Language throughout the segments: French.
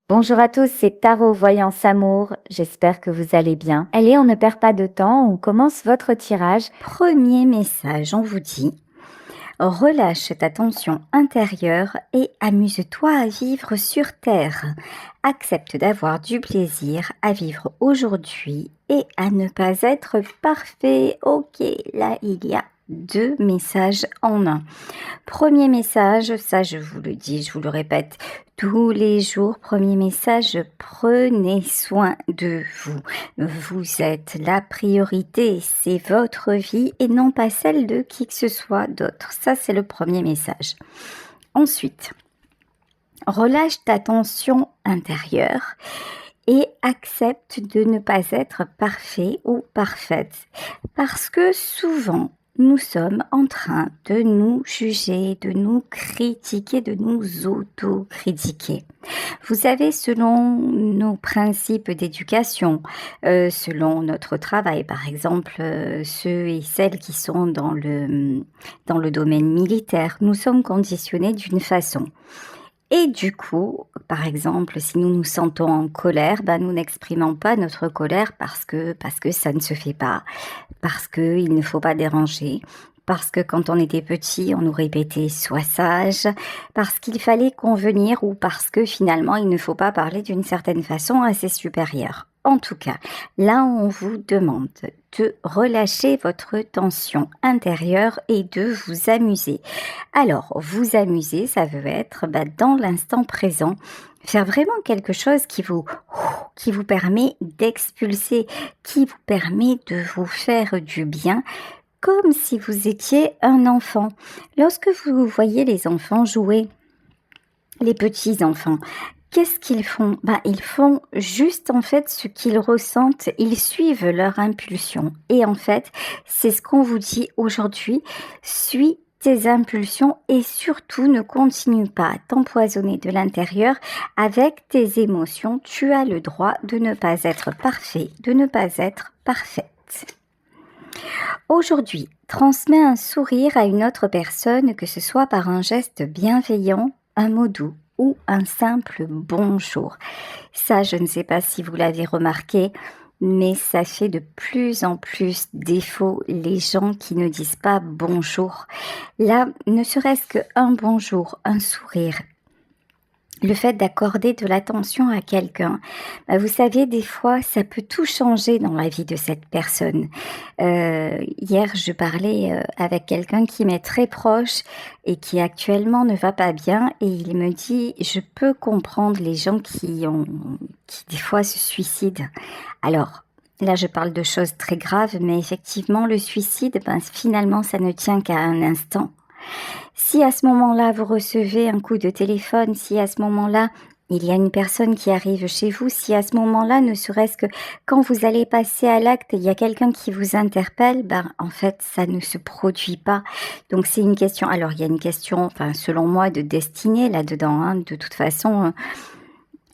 Bonjour à tous, c'est Tarot Voyance Amour. J'espère que vous allez bien. Allez, on ne perd pas de temps, on commence votre tirage. Premier message, on vous dit: relâche ta tension intérieure et amuse-toi à vivre sur Terre. Accepte d'avoir du plaisir à vivre aujourd'hui et à ne pas être parfait. Ok, là il y a deux messages en un. Premier message, ça je vous le dis, je vous le répète tous les jours. Premier message, prenez soin de vous. Vous êtes la priorité, c'est votre vie et non pas celle de qui que ce soit d'autre. Ça c'est le premier message. Ensuite, relâche ta tension intérieure et accepte de ne pas être parfait ou parfaite. Parce que souvent, nous sommes en train de nous juger, de nous critiquer, de nous auto-critiquer. Vous savez, selon nos principes d'éducation, selon notre travail, par exemple, ceux et celles qui sont dans le domaine militaire, nous sommes conditionnés d'une façon. Et du coup, par exemple, si nous nous sentons en colère, nous n'exprimons pas notre colère parce que ça ne se fait pas, parce qu'il ne faut pas déranger, parce que quand on était petit, on nous répétait sois sage, parce qu'il fallait convenir ou parce que finalement il ne faut pas parler d'une certaine façon à ses supérieurs. En tout cas, là on vous demande de relâcher votre tension intérieure et de vous amuser. Alors, vous amuser, ça veut être dans l'instant présent, faire vraiment quelque chose qui vous permet d'expulser, qui vous permet de vous faire du bien, comme si vous étiez un enfant. Lorsque vous voyez les enfants jouer, les petits enfants, qu'est-ce qu'ils font? Ils font juste en fait ce qu'ils ressentent, ils suivent leur impulsion. Et en fait, c'est ce qu'on vous dit aujourd'hui, suis tes impulsions et surtout ne continue pas à t'empoisonner de l'intérieur avec tes émotions. Tu as le droit de ne pas être parfait, de ne pas être parfaite. Aujourd'hui, transmets un sourire à une autre personne, que ce soit par un geste bienveillant, un mot doux ou un simple bonjour. Ça, je ne sais pas si vous l'avez remarqué, mais ça fait de plus en plus défaut les gens qui ne disent pas bonjour. Là, ne serait-ce qu'un bonjour, un sourire, le fait d'accorder de l'attention à quelqu'un, vous savez, des fois, ça peut tout changer dans la vie de cette personne. Hier, je parlais avec quelqu'un qui m'est très proche et qui actuellement ne va pas bien, et il me dit, je peux comprendre les gens qui des fois se suicident. Alors, là, je parle de choses très graves, mais effectivement, le suicide, finalement, ça ne tient qu'à un instant. Si à ce moment-là, vous recevez un coup de téléphone, si à ce moment-là, il y a une personne qui arrive chez vous, si à ce moment-là, ne serait-ce que quand vous allez passer à l'acte, il y a quelqu'un qui vous interpelle, en fait, ça ne se produit pas. Donc, c'est une question. Alors, il y a une question, selon moi, de destinée là-dedans. De toute façon,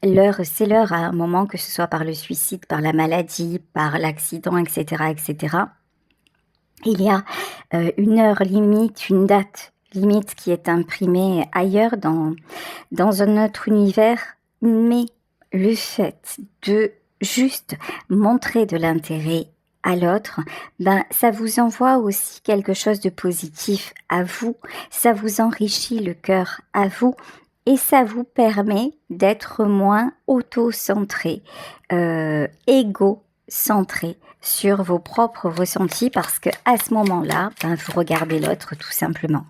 c'est l'heure à un moment, que ce soit par le suicide, par la maladie, par l'accident, etc., etc. Il y a une heure limite, une date limite qui est imprimée ailleurs dans un autre univers, mais le fait de juste montrer de l'intérêt à l'autre, ça vous envoie aussi quelque chose de positif à vous, ça vous enrichit le cœur à vous, et ça vous permet d'être moins auto-centré, égo-centré sur vos propres ressentis, parce que à ce moment-là, vous regardez l'autre tout simplement.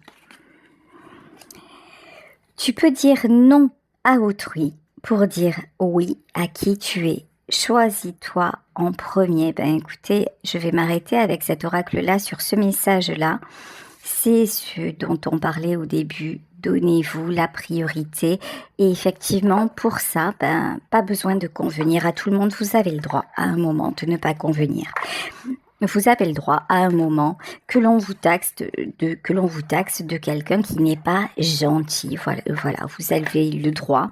Tu peux dire non à autrui pour dire oui à qui tu es. Choisis-toi en premier. Écoutez, je vais m'arrêter avec cet oracle-là sur ce message-là. C'est ce dont on parlait au début. Donnez-vous la priorité. Et effectivement, pour ça, pas besoin de convenir à tout le monde. Vous avez le droit à un moment de ne pas convenir. Vous avez le droit à un moment que l'on vous taxe de quelqu'un qui n'est pas gentil. Voilà, vous avez le droit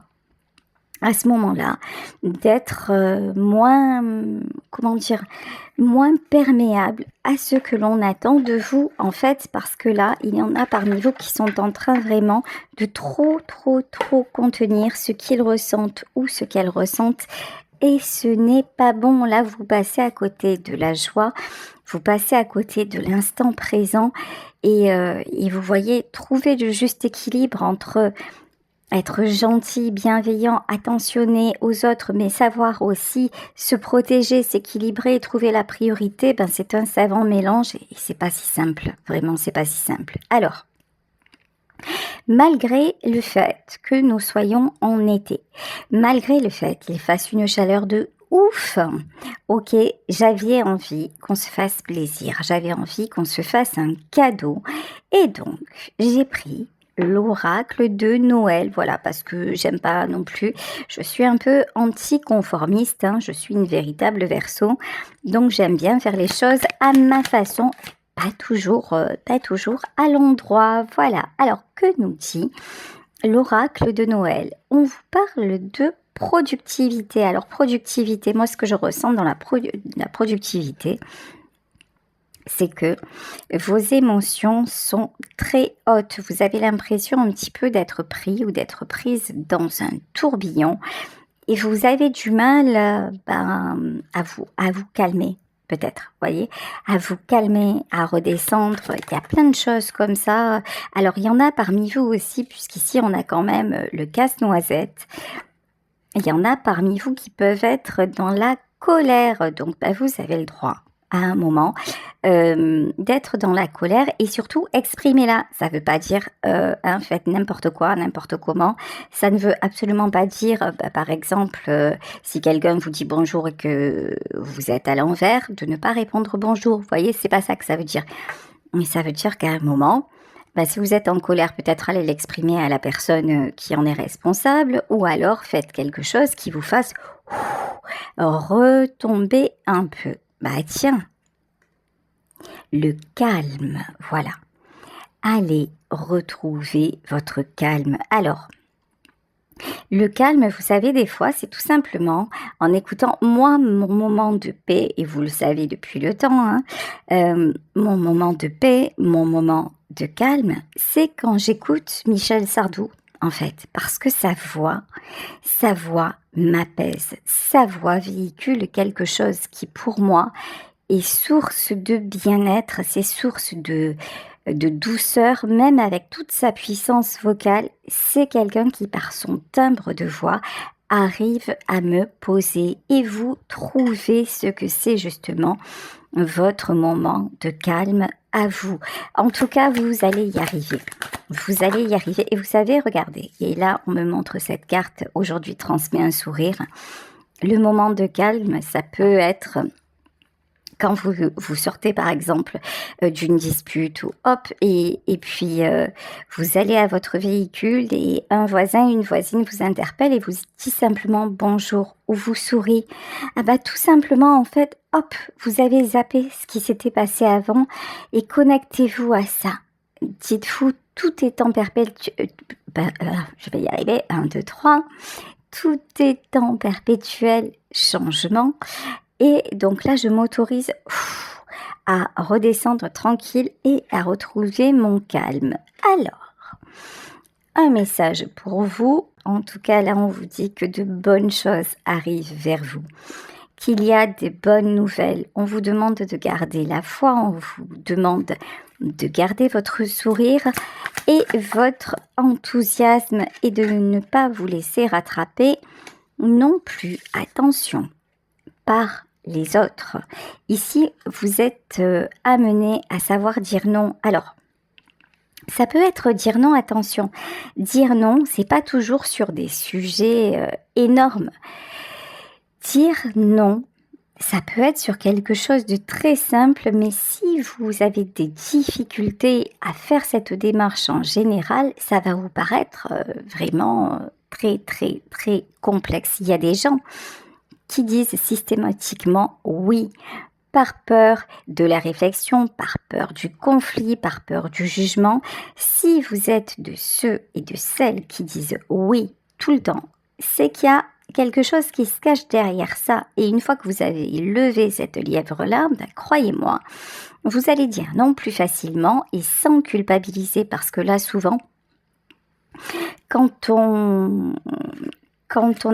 à ce moment-là, d'être moins, comment dire, moins perméable à ce que l'on attend de vous, en fait, parce que là, il y en a parmi vous qui sont en train vraiment de trop contenir ce qu'ils ressentent ou ce qu'elles ressentent. Et ce n'est pas bon. Là, vous passez à côté de la joie, vous passez à côté de l'instant présent et vous voyez trouver le juste équilibre entre être gentil, bienveillant, attentionné aux autres, mais savoir aussi se protéger, s'équilibrer, trouver la priorité, ben c'est un savant mélange et c'est pas si simple. Vraiment, c'est pas si simple. Alors, malgré le fait que nous soyons en été, malgré le fait qu'il fasse une chaleur de ouf, ok, j'avais envie qu'on se fasse plaisir, j'avais envie qu'on se fasse un cadeau et donc j'ai pris l'oracle de Noël, voilà, parce que j'aime pas non plus, je suis un peu anticonformiste, je suis une véritable Verseau, donc j'aime bien faire les choses à ma façon, pas toujours à l'endroit, voilà. Alors que nous dit l'oracle de Noël? On vous parle de productivité. Alors productivité, moi ce que je ressens dans la productivité, c'est que vos émotions sont très hautes. Vous avez l'impression un petit peu d'être pris ou d'être prise dans un tourbillon et vous avez du mal à vous calmer. Peut-être, voyez, à vous calmer, à redescendre. Il y a plein de choses comme ça. Alors, il y en a parmi vous aussi, puisqu'ici, on a quand même le casse-noisette. Il y en a parmi vous qui peuvent être dans la colère. Donc, vous avez le droit à un moment d'être dans la colère et surtout exprimez-la. Ça ne veut pas dire faites n'importe quoi, n'importe comment. Ça ne veut absolument pas dire, par exemple, si quelqu'un vous dit bonjour et que vous êtes à l'envers, de ne pas répondre bonjour. Vous voyez, c'est pas ça que ça veut dire. Mais ça veut dire qu'à un moment, si vous êtes en colère, peut-être allez l'exprimer à la personne qui en est responsable ou alors faites quelque chose qui vous fasse retomber un peu. Tiens, le calme, voilà. Allez retrouver votre calme. Alors, le calme, vous savez, des fois, c'est tout simplement en écoutant, moi, mon moment de paix, et vous le savez depuis le temps, mon moment de paix, mon moment de calme, c'est quand j'écoute Michel Sardou, en fait, parce que sa voix m'apaise, sa voix véhicule quelque chose qui, pour moi, est source de bien-être, c'est source de douceur, même avec toute sa puissance vocale. C'est quelqu'un qui, par son timbre de voix, arrive à me poser et vous trouvez ce que c'est justement votre moment de calme à vous. En tout cas, vous allez y arriver. Vous allez y arriver. Et vous savez, regardez, et là, on me montre cette carte, aujourd'hui transmet un sourire. Le moment de calme, ça peut être quand vous sortez par exemple d'une dispute ou et puis vous allez à votre véhicule et un voisin, une voisine vous interpelle et vous dit simplement bonjour ou vous sourit. Tout simplement en fait, vous avez zappé ce qui s'était passé avant et connectez-vous à ça. Dites-vous, tout est en perpétuel, je vais y arriver, 1, 2, 3, tout est en perpétuel changement. Et donc là, je m'autorise à redescendre tranquille et à retrouver mon calme. Alors, un message pour vous. En tout cas, là, on vous dit que de bonnes choses arrivent vers vous, qu'il y a des bonnes nouvelles. On vous demande de garder la foi, on vous demande de garder votre sourire et votre enthousiasme et de ne pas vous laisser rattraper non plus. Attention, par les autres. Ici, vous êtes amené à savoir dire non. Alors, ça peut être dire non, attention. Dire non, c'est pas toujours sur des sujets énormes. Dire non, ça peut être sur quelque chose de très simple, mais si vous avez des difficultés à faire cette démarche en général, ça va vous paraître vraiment très complexe. Il y a des gens qui disent systématiquement oui, par peur de la réflexion, par peur du conflit, par peur du jugement. Si vous êtes de ceux et de celles qui disent oui tout le temps, c'est qu'il y a quelque chose qui se cache derrière ça. Et une fois que vous avez levé cette lièvre-là, croyez-moi, vous allez dire non plus facilement et sans culpabiliser, parce que là, souvent, quand on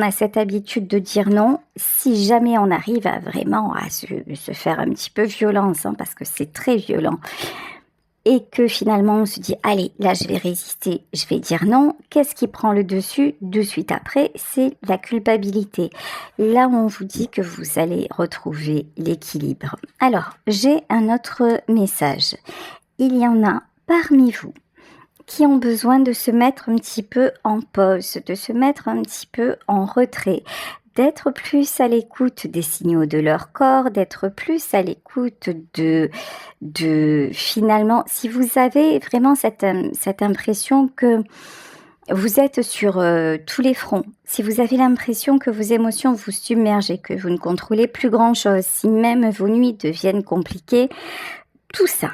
a cette habitude de dire non, si jamais on arrive à vraiment à se faire un petit peu violence, parce que c'est très violent, et que finalement on se dit « Allez, là je vais résister, je vais dire non », qu'est-ce qui prend le dessus de suite après? C'est la culpabilité. Là, on vous dit que vous allez retrouver l'équilibre. Alors, j'ai un autre message. Il y en a parmi vous qui ont besoin de se mettre un petit peu en pause, de se mettre un petit peu en retrait, d'être plus à l'écoute des signaux de leur corps, d'être plus à l'écoute de finalement, si vous avez vraiment cette impression que vous êtes sur tous les fronts, si vous avez l'impression que vos émotions vous submergent et que vous ne contrôlez plus grand-chose, si même vos nuits deviennent compliquées, tout ça,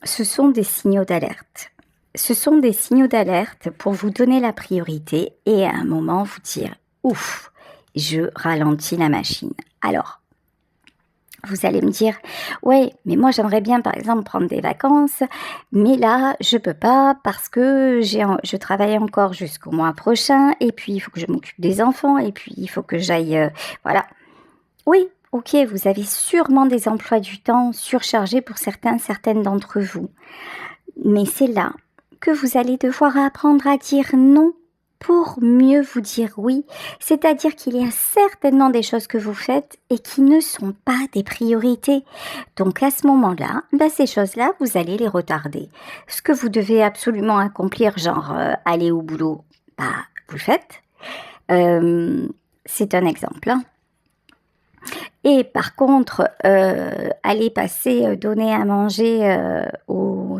ce sont des signaux d'alerte. Ce sont des signaux d'alerte pour vous donner la priorité et à un moment vous dire « Ouf, je ralentis la machine ». Alors, vous allez me dire « Ouais, mais moi j'aimerais bien par exemple prendre des vacances, mais là je peux pas parce que je travaille encore jusqu'au mois prochain et puis il faut que je m'occupe des enfants et puis il faut que j'aille… voilà ». Oui, ok, vous avez sûrement des emplois du temps surchargés pour certaines d'entre vous, mais c'est là que vous allez devoir apprendre à dire non pour mieux vous dire oui. C'est-à-dire qu'il y a certainement des choses que vous faites et qui ne sont pas des priorités. Donc à ce moment-là, ces choses-là, vous allez les retarder. Ce que vous devez absolument accomplir, genre aller au boulot, vous le faites. C'est un exemple. Et par contre, aller passer, donner à manger aux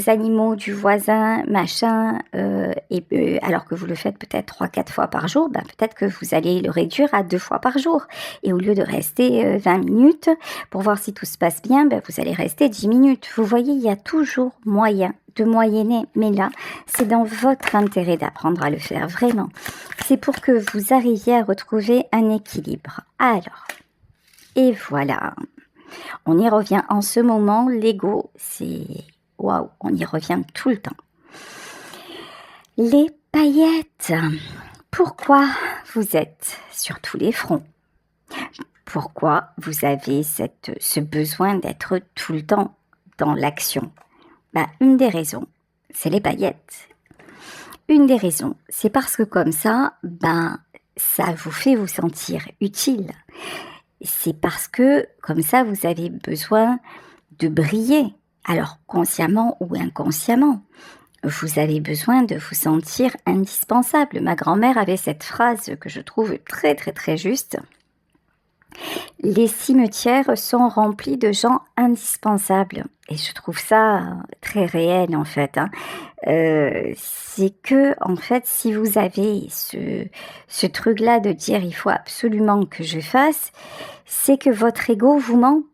animaux du voisin, machin, alors que vous le faites peut-être 3-4 fois par jour, peut-être que vous allez le réduire à 2 fois par jour. Et au lieu de rester 20 minutes pour voir si tout se passe bien, vous allez rester 10 minutes. Vous voyez, il y a toujours moyen de moyenner, mais là, c'est dans votre intérêt d'apprendre à le faire, vraiment. C'est pour que vous arriviez à retrouver un équilibre. Alors, et voilà, on y revient en ce moment, l'ego, c'est waouh, on y revient tout le temps. Les paillettes, pourquoi vous êtes sur tous les fronts? Pourquoi vous avez ce besoin d'être tout le temps dans l'action? Une des raisons, c'est les paillettes. Une des raisons, c'est parce que comme ça, ça vous fait vous sentir utile. C'est parce que comme ça, vous avez besoin de briller. Alors, consciemment ou inconsciemment, vous avez besoin de vous sentir indispensable. Ma grand-mère avait cette phrase que je trouve très, très, très juste. Les cimetières sont remplis de gens indispensables. Et je trouve ça très réel, en fait. C'est que, en fait, si vous avez ce truc-là de dire « il faut absolument que je fasse », c'est que votre ego vous ment.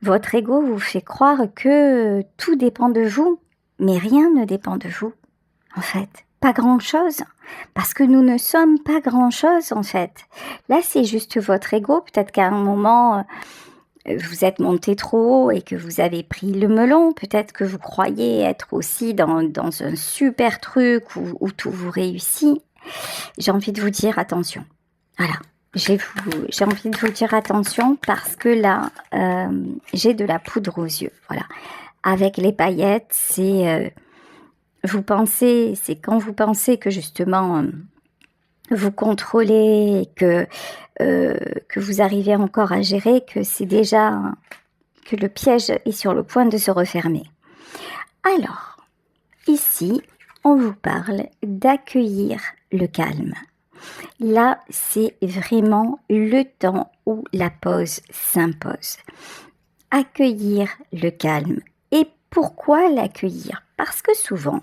Votre ego vous fait croire que tout dépend de vous, mais rien ne dépend de vous, en fait. Pas grand-chose, parce que nous ne sommes pas grand-chose, en fait. Là, c'est juste votre ego. Peut-être qu'à un moment, vous êtes monté trop haut et que vous avez pris le melon. Peut-être que vous croyez être aussi dans un super truc où tout vous réussit. J'ai envie de vous dire attention. Voilà. J'ai envie de vous dire attention parce que là, j'ai de la poudre aux yeux. Voilà. Avec les paillettes, c'est quand vous pensez que justement vous contrôlez, que vous arrivez encore à gérer, que c'est déjà que le piège est sur le point de se refermer. Alors, ici, on vous parle d'accueillir le calme. Là, c'est vraiment le temps où la pause s'impose. Accueillir le calme. Et pourquoi l'accueillir? Parce que souvent,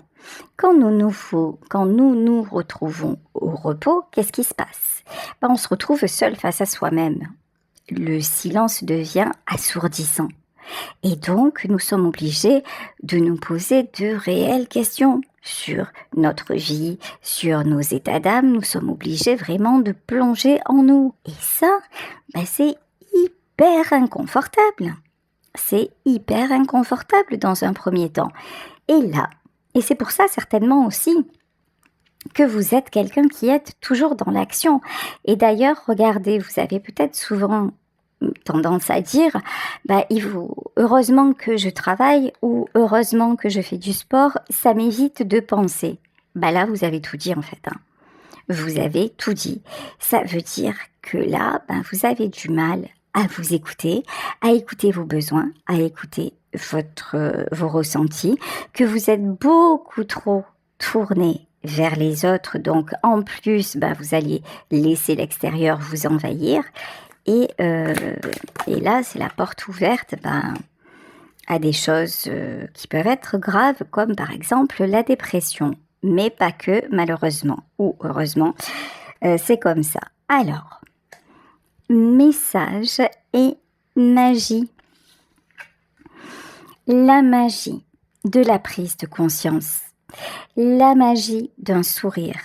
quand nous nous retrouvons au repos, qu'est-ce qui se passe? On se retrouve seul face à soi-même. Le silence devient assourdissant. Et donc, nous sommes obligés de nous poser de réelles questions sur notre vie, sur nos états d'âme. Nous sommes obligés vraiment de plonger en nous. Et ça, c'est hyper inconfortable. C'est hyper inconfortable dans un premier temps. Et c'est pour ça certainement aussi que vous êtes quelqu'un qui est toujours dans l'action. Et d'ailleurs, regardez, vous avez peut-être souvent tendance à dire heureusement que je travaille ou heureusement que je fais du sport, ça m'évite de penser. Là, vous avez tout dit en fait. Vous avez tout dit. Ça veut dire que là, vous avez du mal à vous écouter, à écouter vos besoins, à écouter vos ressentis, que vous êtes beaucoup trop tourné vers les autres, donc en plus, vous allez laisser l'extérieur vous envahir, et là, c'est la porte ouverte à des choses qui peuvent être graves, comme par exemple la dépression, mais pas que, malheureusement, ou heureusement, c'est comme ça. Alors, message et magie. La magie de la prise de conscience. La magie d'un sourire,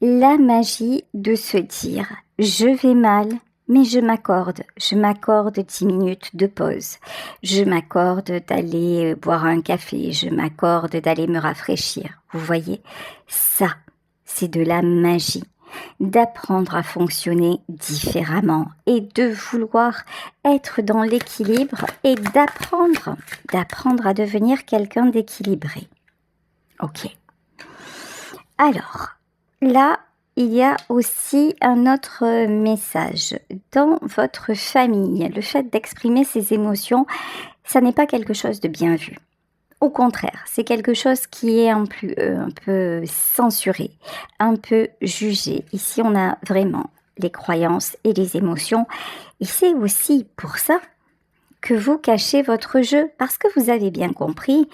la magie de se dire « je vais mal, mais je m'accorde 10 minutes de pause, je m'accorde d'aller boire un café, je m'accorde d'aller me rafraîchir ». Vous voyez, ça, c'est de la magie, d'apprendre à fonctionner différemment et de vouloir être dans l'équilibre et d'apprendre à devenir quelqu'un d'équilibré. Ok. Alors, là, il y a aussi un autre message. Dans votre famille, le fait d'exprimer ses émotions, ça n'est pas quelque chose de bien vu. Au contraire, c'est quelque chose qui est un peu censuré, un peu jugé. Ici, on a vraiment les croyances et les émotions. Et c'est aussi pour ça que vous cachez votre jeu, parce que vous avez bien compris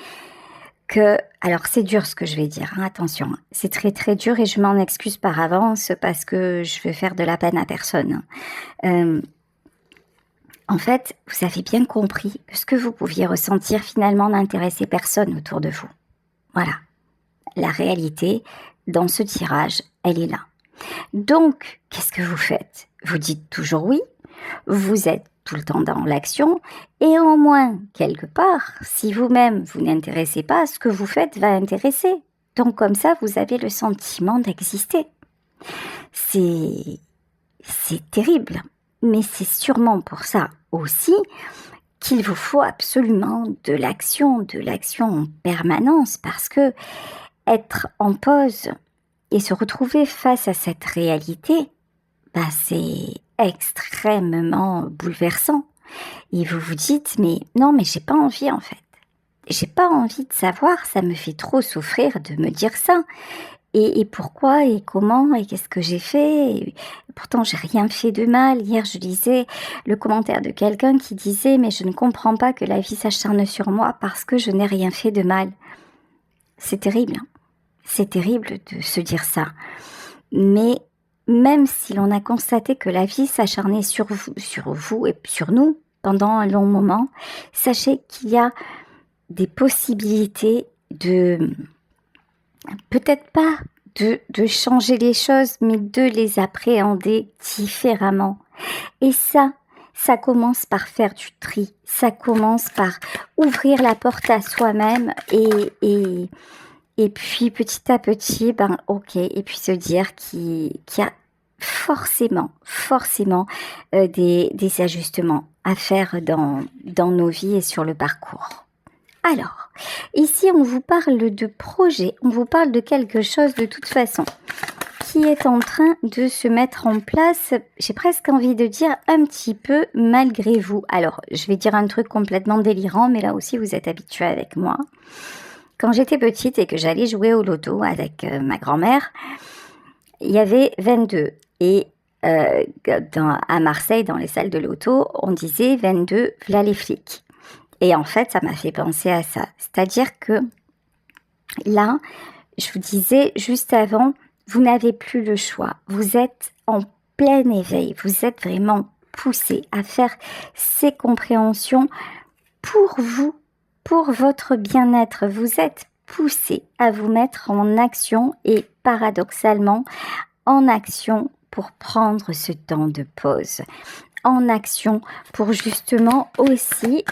alors c'est dur ce que je vais dire, attention, c'est très très dur et je m'en excuse par avance parce que je veux faire de la peine à personne. En fait, vous avez bien compris que ce que vous pouviez ressentir finalement n'intéressait personne autour de vous. Voilà, la réalité dans ce tirage, elle est là. Donc, qu'est-ce que vous faites ? Vous dites toujours oui, vous êtes tout le temps dans l'action, et au moins, quelque part, si vous-même vous n'intéressez pas, ce que vous faites va intéresser. Donc comme ça, vous avez le sentiment d'exister. C'est terrible, mais c'est sûrement pour ça aussi qu'il vous faut absolument de l'action en permanence, parce que être en pause et se retrouver face à cette réalité, c'est extrêmement bouleversant. Et vous vous dites, mais j'ai pas envie en fait. J'ai pas envie de savoir, ça me fait trop souffrir de me dire ça. Et pourquoi, et comment, et qu'est-ce que j'ai fait ? Et pourtant, j'ai rien fait de mal. Hier, je lisais le commentaire de quelqu'un qui disait, mais je ne comprends pas que la vie s'acharne sur moi parce que je n'ai rien fait de mal. C'est terrible. C'est terrible de se dire ça. Mais même si l'on a constaté que la vie s'acharnait sur vous et sur nous pendant un long moment, sachez qu'il y a des possibilités de, peut-être pas de changer les choses, mais de les appréhender différemment. Et ça commence par faire du tri, ça commence par ouvrir la porte à soi-même et puis petit à petit, et puis se dire qu'il y a forcément des ajustements à faire dans nos vies et sur le parcours. Alors, ici on vous parle de projet, on vous parle de quelque chose de toute façon qui est en train de se mettre en place, j'ai presque envie de dire un petit peu malgré vous. Alors, je vais dire un truc complètement délirant, mais là aussi vous êtes habitués avec moi. Quand j'étais petite et que j'allais jouer au loto avec ma grand-mère, il y avait 22. Et à Marseille, dans les salles de loto, on disait 22, v'là les flics. Et en fait, ça m'a fait penser à ça. C'est-à-dire que là, je vous disais juste avant, vous n'avez plus le choix. Vous êtes en plein éveil. Vous êtes vraiment poussé à faire ces compréhensions pour vous, pour votre bien-être. Vous êtes poussé à vous mettre en action et paradoxalement en action pour prendre ce temps de pause. En action pour justement aussi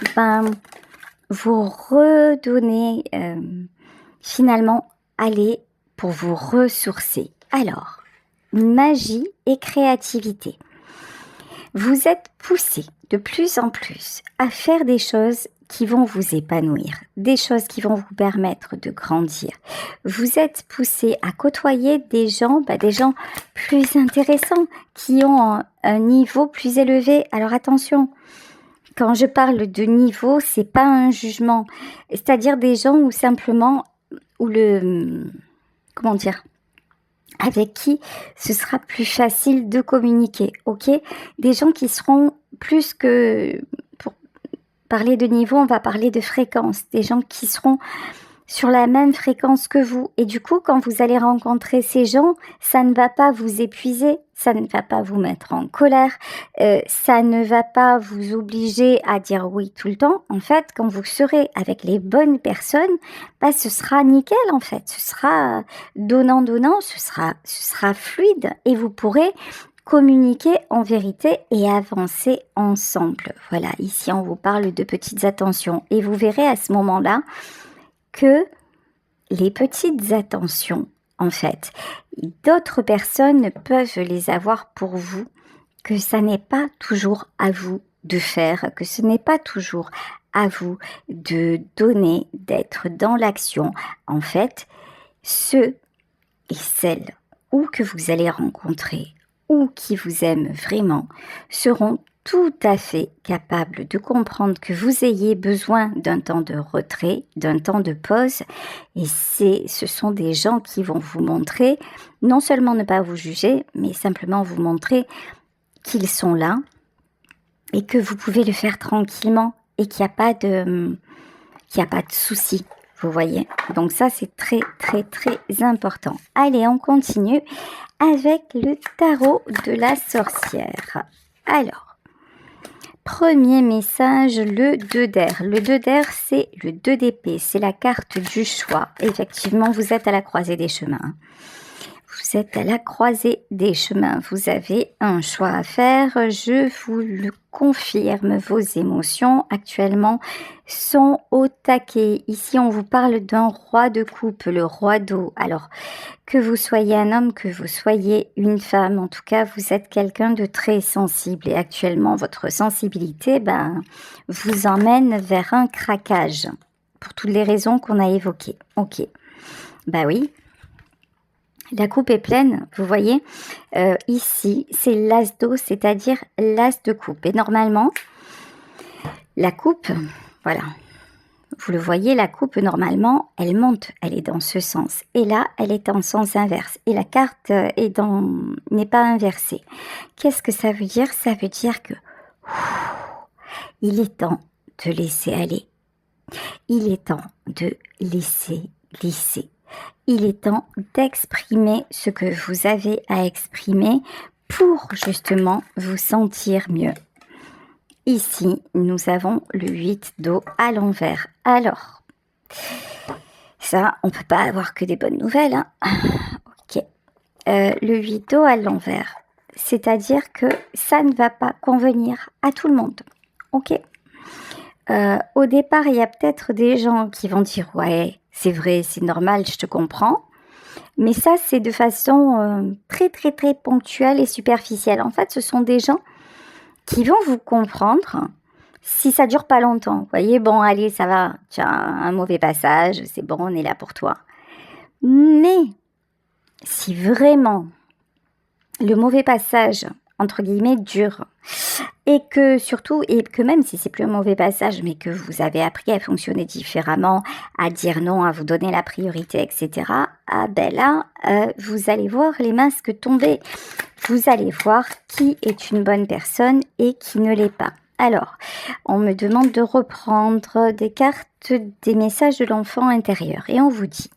vous redonner, finalement, aller pour vous ressourcer. Alors, magie et créativité. Vous êtes poussé de plus en plus à faire des choses qui vont vous épanouir, des choses qui vont vous permettre de grandir. Vous êtes poussé à côtoyer des gens plus intéressants, qui ont un niveau plus élevé. Alors attention, quand je parle de niveau, c'est pas un jugement. C'est-à-dire des gens où simplement, avec qui ce sera plus facile de communiquer, ok? Des gens qui seront plus que, pour parler de niveau, on va parler de fréquence. Des gens qui seront sur la même fréquence que vous. Et du coup, quand vous allez rencontrer ces gens, ça ne va pas vous épuiser, ça ne va pas vous mettre en colère, ça ne va pas vous obliger à dire oui tout le temps. En fait, quand vous serez avec les bonnes personnes, ce sera nickel en fait. Ce sera donnant-donnant, ce sera fluide et vous pourrez communiquer en vérité et avancer ensemble. Voilà, ici on vous parle de petites attentions et vous verrez à ce moment-là que les petites attentions, en fait, d'autres personnes peuvent les avoir pour vous, que ça n'est pas toujours à vous de faire, que ce n'est pas toujours à vous de donner, d'être dans l'action. En fait, ceux et celles ou que vous allez rencontrer ou qui vous aiment vraiment seront tout à fait capables de comprendre que vous ayez besoin d'un temps de retrait, d'un temps de pause. Et ce sont des gens qui vont vous montrer, non seulement ne pas vous juger, mais simplement vous montrer qu'ils sont là et que vous pouvez le faire tranquillement et qu'il n'y a pas de souci. Vous voyez? Donc ça, c'est très, très, très important. Allez, on continue avec le tarot de la sorcière. Alors, premier message, le 2 d'air. Le 2 d'air, c'est le 2 d'épée. C'est la carte du choix. Effectivement, vous êtes à la croisée des chemins. Vous êtes à la croisée des chemins. Vous avez un choix à faire. Je vous le confirme. Vos émotions actuellement sont au taquet. Ici, on vous parle d'un roi de coupe, le roi d'eau. Alors, que vous soyez un homme, que vous soyez une femme, en tout cas, vous êtes quelqu'un de très sensible. Et actuellement, votre sensibilité vous emmène vers un craquage. Pour toutes les raisons qu'on a évoquées. Ok. Oui. La coupe est pleine, vous voyez. Ici, c'est l'as d'eau, c'est-à-dire l'as de coupe. Et normalement, la coupe, voilà, vous le voyez, la coupe, normalement, elle monte, elle est dans ce sens. Et là, elle est en sens inverse. Et la carte n'est pas inversée. Qu'est-ce que ça veut dire? Ça veut dire que il est temps de laisser aller. Il est temps de laisser glisser. Il est temps d'exprimer ce que vous avez à exprimer pour justement vous sentir mieux. Ici, nous avons le 8 d'eau à l'envers. Alors, ça, on ne peut pas avoir que des bonnes nouvelles. Hein. Ok. Le 8 d'eau à l'envers, c'est-à-dire que ça ne va pas convenir à tout le monde. Ok. Au départ, il y a peut-être des gens qui vont dire « Ouais, c'est vrai, c'est normal, je te comprends. » Mais ça, c'est de façon très, très, très ponctuelle et superficielle. En fait, ce sont des gens qui vont vous comprendre si ça dure pas longtemps. Vous voyez, bon, allez, ça va, tu as un mauvais passage, c'est bon, on est là pour toi. Mais si vraiment le mauvais passage, entre guillemets, dure, et que même si c'est plus un mauvais passage, mais que vous avez appris à fonctionner différemment, à dire non, à vous donner la priorité, etc., vous allez voir les masques tomber. Vous allez voir qui est une bonne personne et qui ne l'est pas. Alors, on me demande de reprendre des cartes des messages de l'enfant intérieur. Et on vous dit,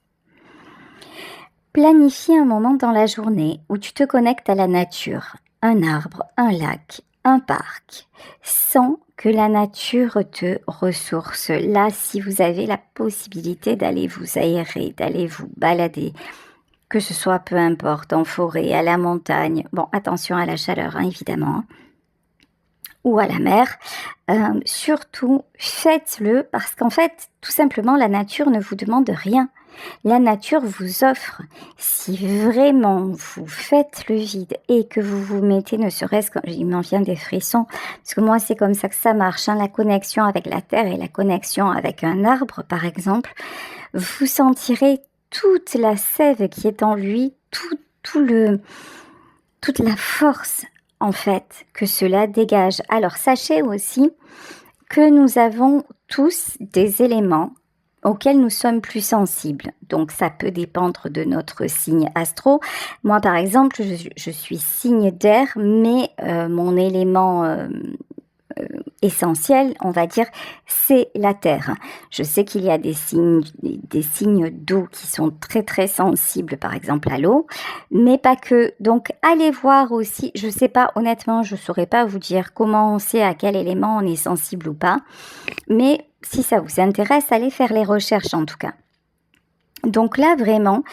planifie un moment dans la journée où tu te connectes à la nature, un arbre, un lac, un parc, sans que la nature te ressource. Là, si vous avez la possibilité d'aller vous aérer, d'aller vous balader, que ce soit peu importe, en forêt, à la montagne, bon, attention à la chaleur, hein, évidemment, ou à la mer, surtout faites-le parce qu'en fait, tout simplement, la nature ne vous demande rien. La nature vous offre, si vraiment vous faites le vide et que vous vous mettez, ne serait-ce que, il m'en vient des frissons, parce que moi c'est comme ça que ça marche, hein, la connexion avec la terre et la connexion avec un arbre par exemple, vous sentirez toute la sève qui est en lui, toute la force en fait que cela dégage. Alors sachez aussi que nous avons tous des éléments auxquels nous sommes plus sensibles. Donc ça peut dépendre de notre signe astro. Moi par exemple, je suis signe d'air, mais mon élément essentiel, on va dire, c'est la terre. Je sais qu'il y a des signes d'eau qui sont très très sensibles, par exemple à l'eau, mais pas que. Donc allez voir aussi, je sais pas, honnêtement, je saurais pas vous dire comment on sait à quel élément on est sensible ou pas, mais si ça vous intéresse, allez faire les recherches en tout cas. Donc là vraiment,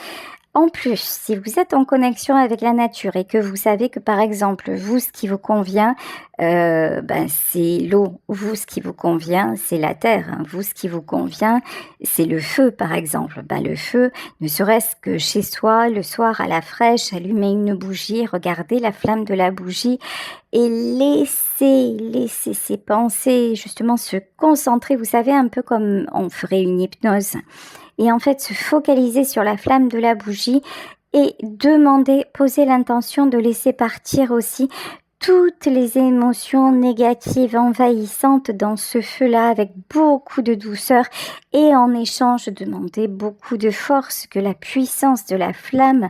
en plus, si vous êtes en connexion avec la nature et que vous savez que par exemple, vous, ce qui vous convient, c'est l'eau. Vous, ce qui vous convient, c'est la terre. Hein. Vous, ce qui vous convient, c'est le feu, par exemple. Le feu, ne serait-ce que chez soi, le soir à la fraîche, allumer une bougie, regarder la flamme de la bougie et laisser ces pensées justement se concentrer. Vous savez, un peu comme on ferait une hypnose. Et en fait, se focaliser sur la flamme de la bougie et poser l'intention de laisser partir aussi toutes les émotions négatives envahissantes dans ce feu-là avec beaucoup de douceur et en échange demander beaucoup de force, que la puissance de la flamme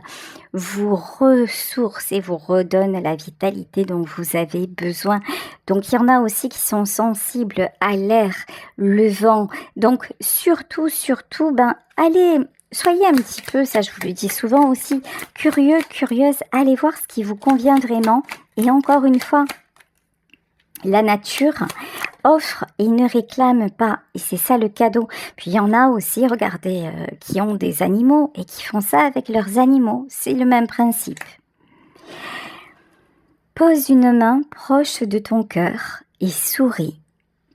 vous ressource et vous redonne la vitalité dont vous avez besoin. Donc il y en a aussi qui sont sensibles à l'air, le vent. Donc surtout, allez, soyez un petit peu, ça je vous le dis souvent aussi, curieuse, allez voir ce qui vous convient vraiment. Et encore une fois, la nature offre et ne réclame pas. Et c'est ça le cadeau. Puis il y en a aussi, regardez, qui ont des animaux et qui font ça avec leurs animaux. C'est le même principe. Pose une main proche de ton cœur et souris.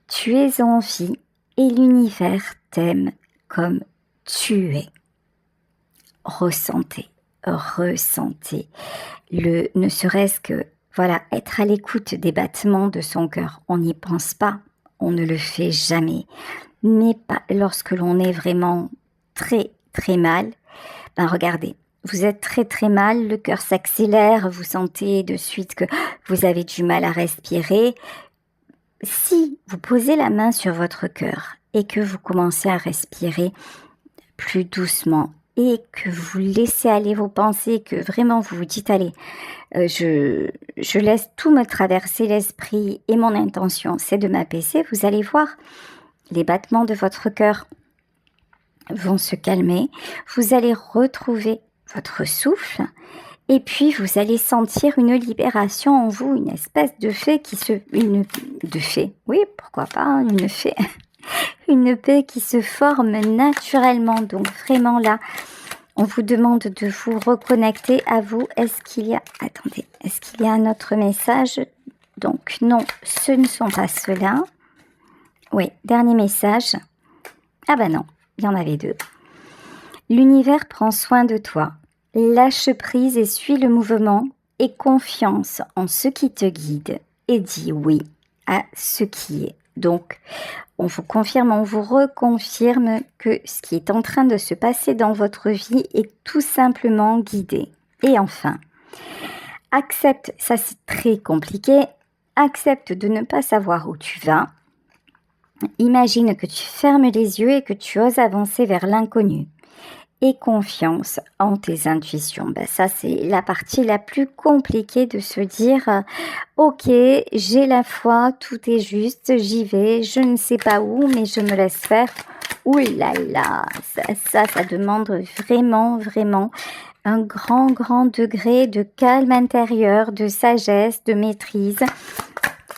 Tu es en vie et l'univers t'aime comme tu es. Ressentez, ne serait-ce que être à l'écoute des battements de son cœur. On n'y pense pas, on ne le fait jamais. Mais pas lorsque l'on est vraiment très très mal. Regardez, vous êtes très très mal, le cœur s'accélère, vous sentez de suite que vous avez du mal à respirer. Si vous posez la main sur votre cœur et que vous commencez à respirer plus doucement et que vous laissez aller vos pensées, que vraiment vous vous dites allez, je laisse tout me traverser l'esprit et mon intention c'est de m'apaiser, vous allez voir les battements de votre cœur vont se calmer, vous allez retrouver votre souffle et puis vous allez sentir une libération en vous, une espèce de fée oui pourquoi pas, une fée une paix qui se forme naturellement. Donc vraiment là, on vous demande de vous reconnecter à vous. Est-ce qu'il y a un autre message? Donc non, ce ne sont pas ceux-là. Oui, dernier message. Non, il y en avait deux. L'univers prend soin de toi. Lâche prise et suis le mouvement et confiance en ce qui te guide et dis oui à ce qui est. Donc, on vous confirme, on vous reconfirme que ce qui est en train de se passer dans votre vie est tout simplement guidé. Et enfin, accepte, ça c'est très compliqué, accepte de ne pas savoir où tu vas. Imagine que tu fermes les yeux et que tu oses avancer vers l'inconnu. Et confiance en tes intuitions. Ça, c'est la partie la plus compliquée de se dire ok, j'ai la foi, tout est juste, j'y vais, je ne sais pas où, mais je me laisse faire. Ouh là là, ça demande vraiment un grand degré de calme intérieur, de sagesse, de maîtrise.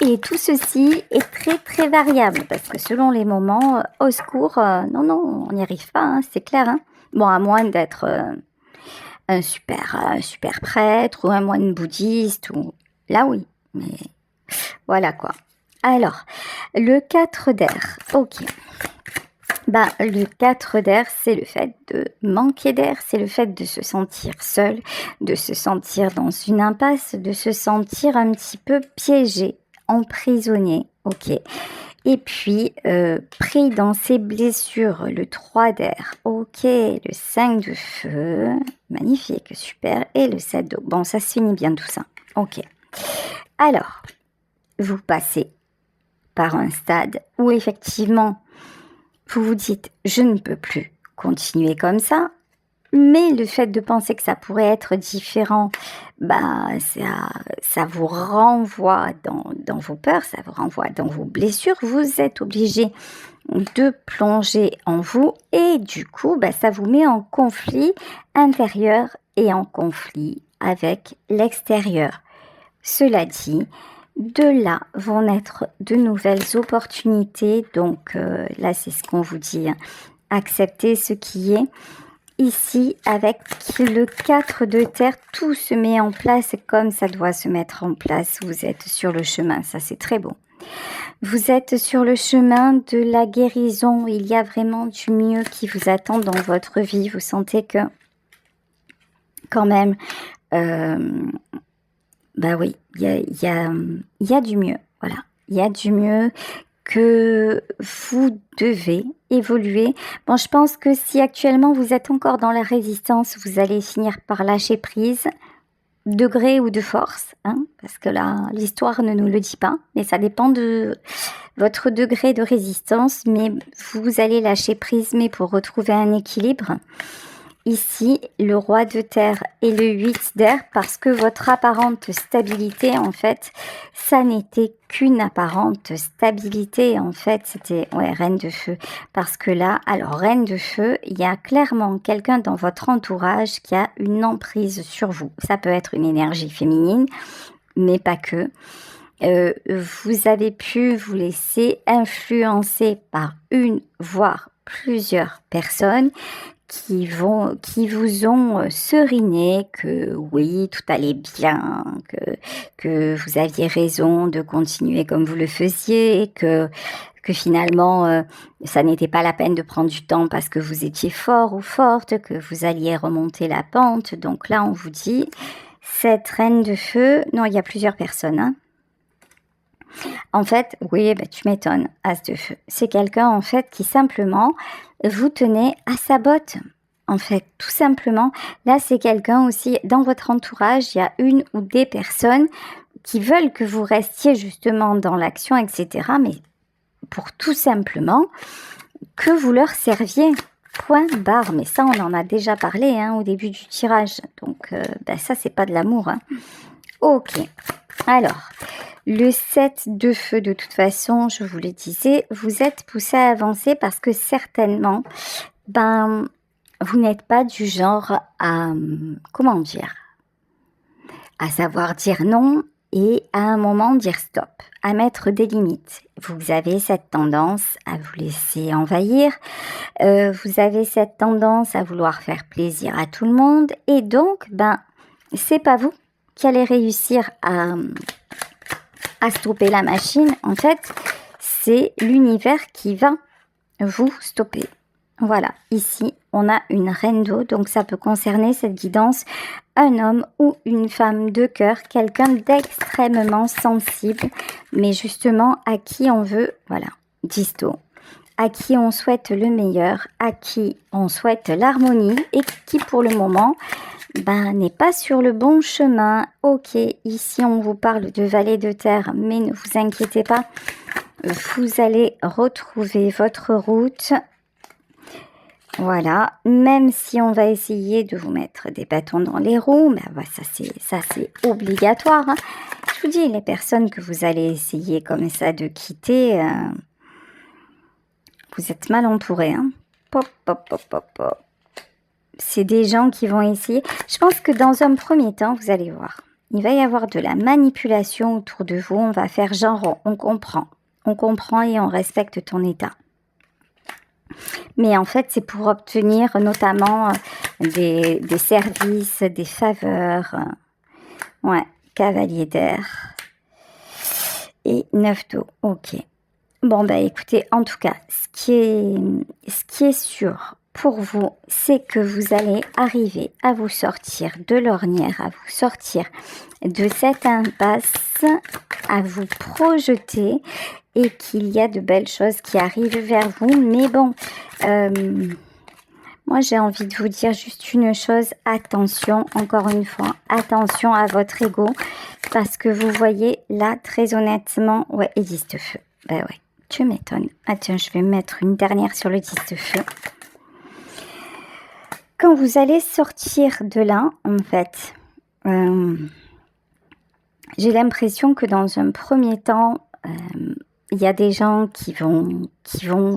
Et tout ceci est très très variable parce que selon les moments, au secours, non, on n'y arrive pas, hein, c'est clair. Hein. Bon, à moins d'être un super prêtre ou un moine bouddhiste, ou là oui, mais voilà quoi. Alors, le 4 d'air, ok. Bah, le 4 d'air, c'est le fait de manquer d'air, c'est le fait de se sentir seul, de se sentir dans une impasse, de se sentir un petit peu piégé, emprisonné, ok. Et puis, pris dans ses blessures, le 3 d'air, ok, le 5 de feu, magnifique, super, et le 7 d'eau. Bon, ça se finit bien tout ça, ok. Alors, vous passez par un stade où effectivement, vous vous dites, je ne peux plus continuer comme ça, mais le fait de penser que ça pourrait être différent, bah, ça vous renvoie dans vos peurs, ça vous renvoie dans vos blessures, vous êtes obligé de plonger en vous et du coup, bah, ça vous met en conflit intérieur et en conflit avec l'extérieur. Cela dit, de là vont naître de nouvelles opportunités. Donc là, c'est ce qu'on vous dit. Hein. Acceptez ce qui est. Ici, avec le 4 de terre, tout se met en place comme ça doit se mettre en place. Vous êtes sur le chemin. Ça, c'est très beau. Vous êtes sur le chemin de la guérison. Il y a vraiment du mieux qui vous attend dans votre vie. Vous sentez que, quand même, bah oui, il y a du mieux, voilà. Il y a du mieux que vous devez évoluer. Bon, je pense que si actuellement vous êtes encore dans la résistance, vous allez finir par lâcher prise, de gré ou de force, hein, parce que là, l'histoire ne nous le dit pas, mais ça dépend de votre degré de résistance, mais vous allez lâcher prise, mais pour retrouver un équilibre. Ici, le roi de terre et le 8 d'air, parce que votre apparente stabilité, en fait, ça n'était qu'une apparente stabilité, en fait, c'était, ouais, reine de feu. Parce que là, alors, reine de feu, il y a clairement quelqu'un dans votre entourage qui a une emprise sur vous. Ça peut être une énergie féminine, mais pas que. Vous avez pu vous laisser influencer par une, voire plusieurs personnes qui vous ont seriné que oui, tout allait bien, que vous aviez raison de continuer comme vous le faisiez, que finalement, ça n'était pas la peine de prendre du temps parce que vous étiez fort ou forte, que vous alliez remonter la pente. Donc là, on vous dit, cette reine de feu, non, il y a plusieurs personnes, hein. En fait, oui, bah, tu m'étonnes, as de feu. C'est quelqu'un, en fait, qui simplement vous tenait à sa botte. En fait, tout simplement, là, c'est quelqu'un aussi, dans votre entourage, il y a une ou des personnes qui veulent que vous restiez justement dans l'action, etc. Mais pour tout simplement que vous leur serviez. Point barre. Mais ça, on en a déjà parlé hein, au début du tirage. Donc, bah, ça, c'est pas de l'amour. Hein. Ok. Alors, le 7 de feu, de toute façon, je vous le disais, vous êtes poussé à avancer parce que certainement, ben, vous n'êtes pas du genre à, comment dire, à savoir dire non et à un moment dire stop, à mettre des limites. Vous avez cette tendance à vous laisser envahir, vous avez cette tendance à vouloir faire plaisir à tout le monde et donc, ben, c'est pas vous qui allez réussir à stopper la machine. En fait, c'est l'univers qui va vous stopper. Voilà, ici, on a une reine d'eau, donc ça peut concerner cette guidance un homme ou une femme de cœur, quelqu'un d'extrêmement sensible, mais justement à qui on veut, voilà, disto, à qui on souhaite le meilleur, à qui on souhaite l'harmonie et qui pour le moment ben, n'est pas sur le bon chemin. Ok, ici on vous parle de vallée de terre, mais ne vous inquiétez pas, vous allez retrouver votre route. Voilà, même si on va essayer de vous mettre des bâtons dans les roues, ben bah, ça c'est obligatoire. Hein. Je vous dis, les personnes que vous allez essayer comme ça de quitter, vous êtes mal entourés. Hein. Pop, pop, pop, pop, pop. C'est des gens qui vont essayer. Je pense que dans un premier temps, vous allez voir. il va y avoir de la manipulation autour de vous. On va faire genre, on comprend et on respecte ton état. Mais en fait, c'est pour obtenir notamment des services, des faveurs. Ouais, cavalier d'air. Et 9 d'eau, ok. Bon, bah écoutez, en tout cas, ce qui est sûr pour vous, c'est que vous allez arriver à vous sortir de l'ornière, à vous sortir de cette impasse, à vous projeter et qu'il y a de belles choses qui arrivent vers vous. Mais bon, moi j'ai envie de vous dire juste une chose, attention, encore une fois, attention à votre ego, parce que vous voyez là, très honnêtement, ouais, et 10 de feu, bah ouais. Tu m'étonnes. Ah tiens, je vais mettre une dernière sur le 10 de feu. Quand vous allez sortir de là, en fait, j'ai l'impression que dans un premier temps, il y a des gens qui vont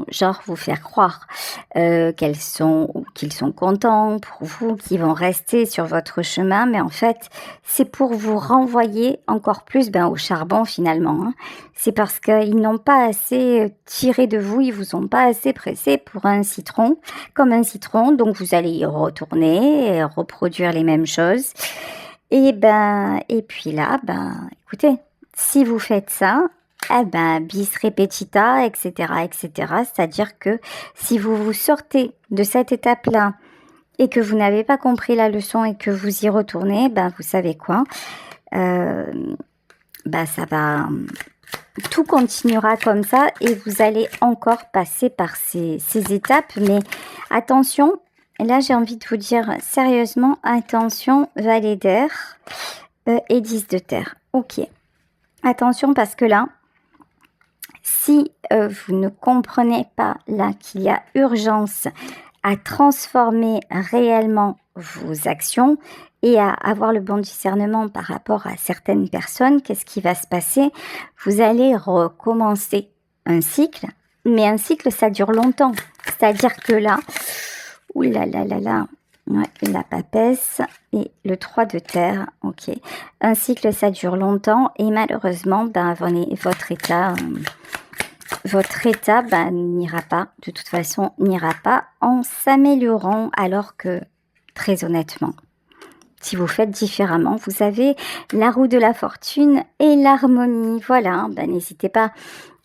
genre vous faire croire qu'ils sont contents pour vous, qui vont rester sur votre chemin, mais en fait c'est pour vous renvoyer encore plus au charbon finalement. Hein. C'est parce qu'ils n'ont pas assez tiré de vous, ils vous ont pas assez pressé pour un citron, comme un citron, donc vous allez y retourner et reproduire les mêmes choses. Et puis là, écoutez, si vous faites ça, bis repetita, etc., etc. C'est-à-dire que si vous vous sortez de cette étape-là et que vous n'avez pas compris la leçon et que vous y retournez, vous savez quoi, ça va, tout continuera comme ça et vous allez encore passer par ces étapes. Mais attention, là j'ai envie de vous dire sérieusement, attention, valet d'air et 10 de terre. Ok, attention parce que là, si vous ne comprenez pas là qu'il y a urgence à transformer réellement vos actions et à avoir le bon discernement par rapport à certaines personnes, qu'est-ce qui va se passer? Vous allez recommencer un cycle, mais un cycle ça dure longtemps. C'est-à-dire que là, oulalalala, ouais, la papesse et le 3 de terre, ok. Un cycle ça dure longtemps et malheureusement, votre état n'ira pas, de toute façon, n'ira pas en s'améliorant, alors que, très honnêtement, si vous faites différemment, vous avez la roue de la fortune et l'harmonie. Voilà, n'hésitez pas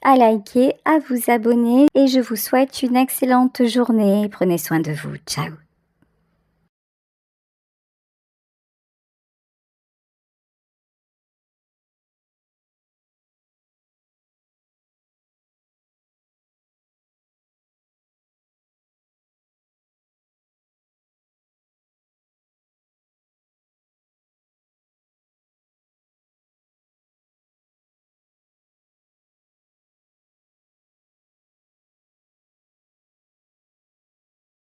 à liker, à vous abonner et je vous souhaite une excellente journée. Prenez soin de vous. Ciao.